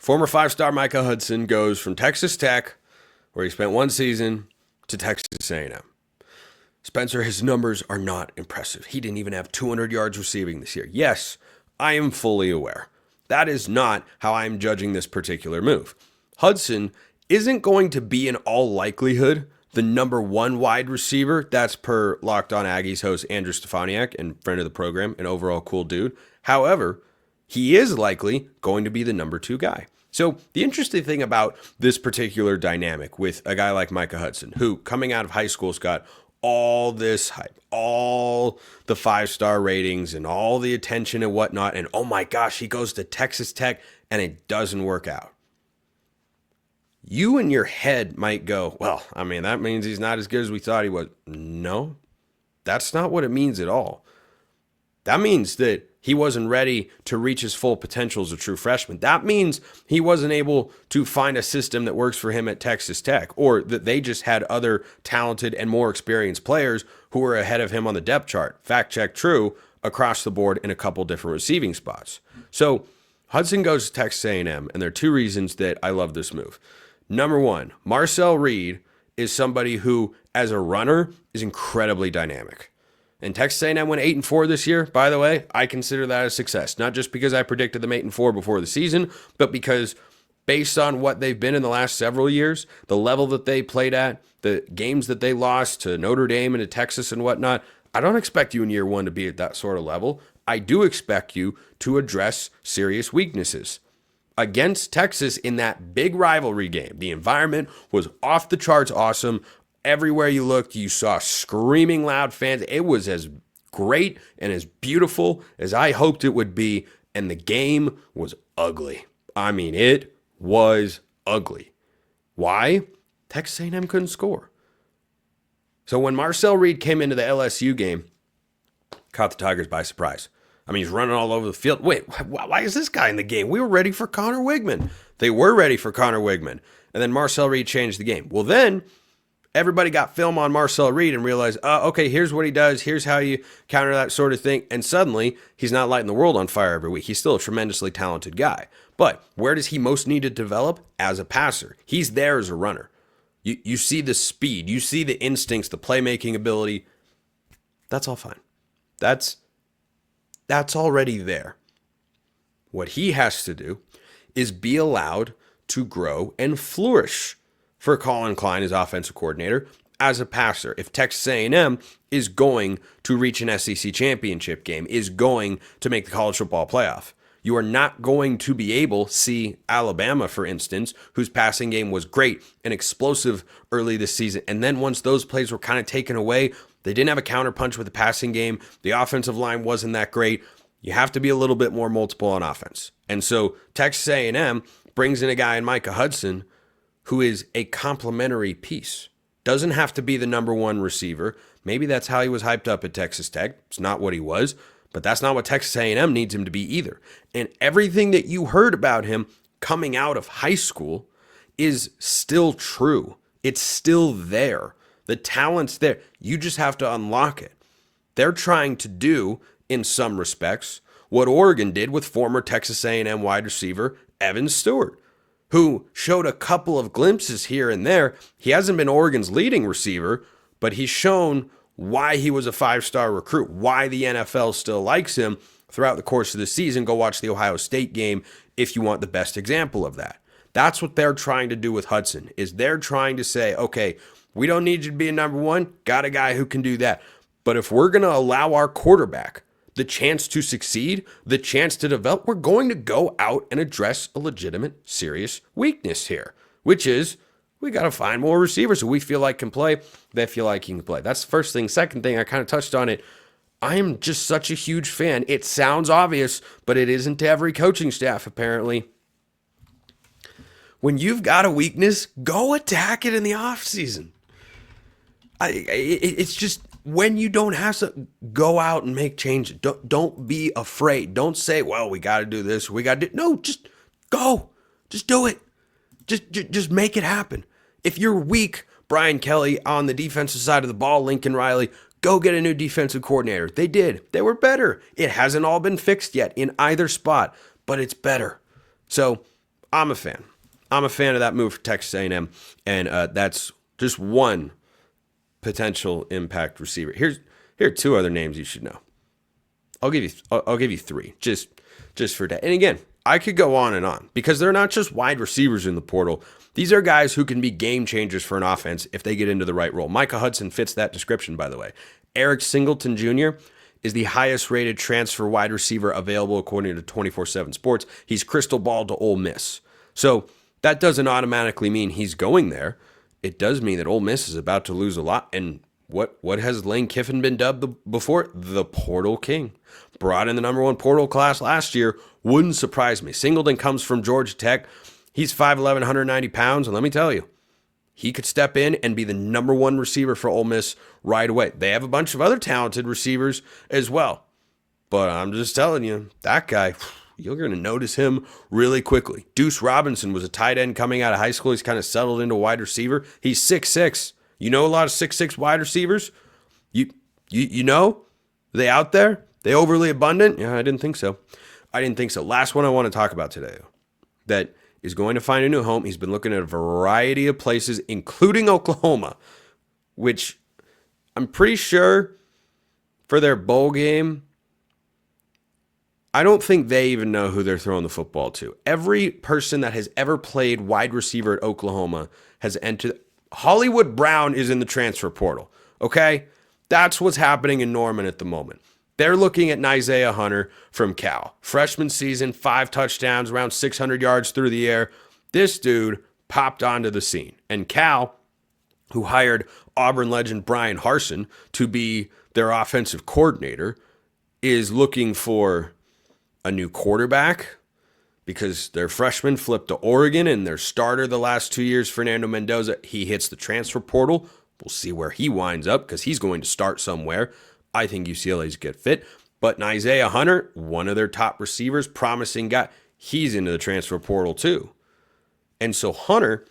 Former five-star Micah Hudson goes from Texas Tech, where he spent one season, to Texas A&M. Spencer, his numbers are not impressive. He didn't even have 200 yards receiving this year. Yes, I am fully aware. That is not how I'm judging this particular move. Hudson isn't going to be in all likelihood the number one wide receiver. That's per Locked On Aggies host Andrew Stefaniak and friend of the program, an overall cool dude. However, he is likely going to be the number two guy. So the interesting thing about this particular dynamic with a guy like Micah Hudson, who coming out of high school has got all this hype, all the five-star ratings and all the attention and whatnot, and oh my gosh, he goes to Texas Tech and it doesn't work out. You in your head might go, well, I mean, that means he's not as good as we thought he was. No, that's not what it means at all. That means that he wasn't ready to reach his full potential as a true freshman. That means he wasn't able to find a system that works for him at Texas Tech, or that they just had other talented and more experienced players who were ahead of him on the depth chart. Fact check true across the board in a couple different receiving spots. So Hudson goes to Texas A&M, and there are two reasons that I love this move. Number one, Marcel Reed is somebody who, as a runner, is incredibly dynamic. And Texas A&M went 8-4 this year. By the way, I consider that a success. Not just because I predicted them 8-4 before the season, but because based on what they've been in the last several years, the level that they played at, the games that they lost to Notre Dame and to Texas and whatnot, I don't expect you in year one to be at that sort of level. I do expect you to address serious weaknesses. Against Texas in that big rivalry game, the environment was off the charts awesome. Everywhere you looked, you saw screaming loud fans. It was as great and as beautiful as I hoped it would be, and the game was ugly. I mean, it was ugly. Why? Texas A&M couldn't score. So when Marcel Reed came into the LSU game, caught the Tigers by surprise. I mean, he's running all over the field. Wait, why is this guy in the game? We were ready for Connor Wigman. They were ready for Connor Wigman. And then Marcel Reed changed the game. Well, then everybody got film on Marcel Reed and realized, okay, here's what he does. Here's how you counter that sort of thing. And suddenly, he's not lighting the world on fire every week. He's still a tremendously talented guy. But where does he most need to develop? As a passer. He's there as a runner. You see the speed. You see the instincts, the playmaking ability. That's all fine. That's already there. What he has to do is be allowed to grow and flourish for Colin Klein as offensive coordinator as a passer. If Texas A&M is going to reach an SEC championship game, is going to make the college football playoff, you are not going to be able, see Alabama, for instance, whose passing game was great and explosive early this season. And then once those plays were kind of taken away, they didn't have a counterpunch with the passing game. The offensive line wasn't that great. You have to be a little bit more multiple on offense. And so Texas A&M brings in a guy in Micah Hudson who is a complementary piece. Doesn't have to be the number one receiver. Maybe that's how he was hyped up at Texas Tech. It's not what he was, but that's not what Texas A&M needs him to be either. And everything that you heard about him coming out of high school is still true. It's still there. The talent's there. You just have to unlock it. They're trying to do, in some respects, what Oregon did with former Texas A&M wide receiver Evan Stewart, who showed a couple of glimpses here and there. He hasn't been Oregon's leading receiver, but he's shown why he was a five-star recruit, why the NFL still likes him throughout the course of the season. Go watch the Ohio State game if you want the best example of that. That's what they're trying to do with Hudson, is they're trying to say, okay, we don't need you to be a number one. Got a guy who can do that. But if we're going to allow our quarterback the chance to succeed, the chance to develop, we're going to go out and address a legitimate, serious weakness here, which is we got to find more receivers who we feel like can play, that feel like he can play. That's the first thing. Second thing, I kind of touched on it. I am just such a huge fan. It sounds obvious, but it isn't to every coaching staff, apparently. When you've got a weakness, go attack it in the offseason. It's just, when you don't have to, go out and make changes. Don't be afraid. Don't say, well, we got to do this. We got to do. No, just go. Just do it. Just make it happen. If you're weak, Brian Kelly on the defensive side of the ball, Lincoln Riley, go get a new defensive coordinator. They did. They were better. It hasn't all been fixed yet in either spot, but it's better. So I'm a fan. I'm a fan of that move for Texas A&M, and that's just one potential impact receiver. Here are two other names you should know. I'll give you three, just for that. And again, I could go on and on because they're not just wide receivers in the portal. These are guys who can be game changers for an offense if they get into the right role. Micah Hudson fits that description, by the way. Eric Singleton Jr. is the highest rated transfer wide receiver available according to 24/7 Sports. He's crystal ball to Ole Miss. So that doesn't automatically mean he's going there. It does mean that Ole Miss is about to lose a lot. And what has Lane Kiffin been dubbed before? The Portal King. Brought in the number one portal class last year. Wouldn't surprise me. Singleton comes from Georgia Tech. He's 5'11", 190 pounds. And let me tell you, he could step in and be the number one receiver for Ole Miss right away. They have a bunch of other talented receivers as well. But I'm just telling you, that guy, you're going to notice him really quickly. Deuce Robinson was a tight end coming out of high school. He's kind of settled into a wide receiver. He's 6'6". You know a lot of 6'6" wide receivers? You know? Are they out there? They overly abundant? Yeah, I didn't think so. Last one I want to talk about today, that is going to find a new home. He's been looking at a variety of places, including Oklahoma, which I'm pretty sure for their bowl game, I don't think they even know who they're throwing the football to. Every person that has ever played wide receiver at Oklahoma has entered. Hollywood Brown is in the transfer portal, okay? That's what's happening in Norman at the moment. They're looking at Nyziah Hunter from Cal. Freshman season, 5 touchdowns, around 600 yards through the air. This dude popped onto the scene. And Cal, who hired Auburn legend Brian Harsin to be their offensive coordinator, is looking for a new quarterback because their freshman flipped to Oregon and their starter the last 2 years, Fernando Mendoza, he hits the transfer portal. We'll see where he winds up because he's going to start somewhere. I think UCLA's a good fit. But Nyziah Hunter, one of their top receivers, promising guy, he's into the transfer portal too. And so Hunter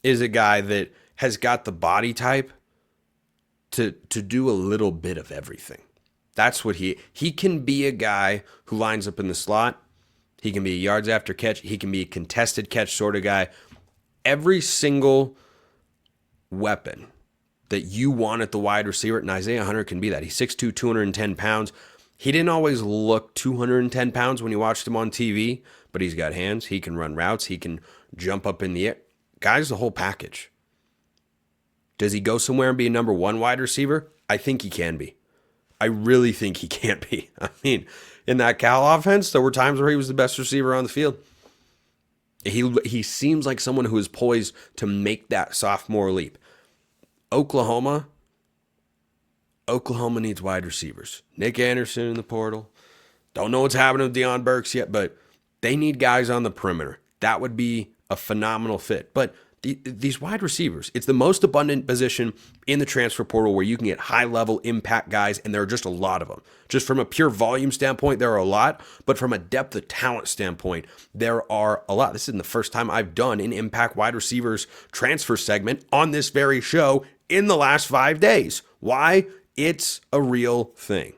is a guy that has got the body type to do a little bit of everything. That's what he can be a guy who lines up in the slot. He can be a yards after catch. He can be a contested catch sort of guy. Every single weapon that you want at the wide receiver, Nyziah Hunter can be that. He's 6'2", 210 pounds. He didn't always look 210 pounds when you watched him on TV, but he's got hands. He can run routes. He can jump up in the air. Guy's the whole package. Does he go somewhere and be a number one wide receiver? I think he can be. I really think he can be. I mean, in that Cal offense, there were times where he was the best receiver on the field. He seems like someone who is poised to make that sophomore leap. Oklahoma needs wide receivers. Nick Anderson in the portal. Don't know what's happening with Deion Burks yet, but they need guys on the perimeter. That would be a phenomenal fit. But these wide receivers, it's the most abundant position in the transfer portal where you can get high-level impact guys, and there are just a lot of them. Just from a pure volume standpoint, there are a lot, but from a depth of talent standpoint, there are a lot. This isn't the first time I've done an impact wide receivers transfer segment on this very show in the last 5 days. Why? It's a real thing.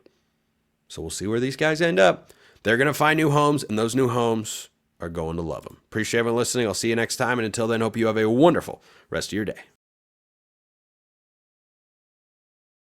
So we'll see where these guys end up. They're going to find new homes, and those new homes are going to love them. Appreciate everyone listening. I'll see you next time. And until then, hope you have a wonderful rest of your day.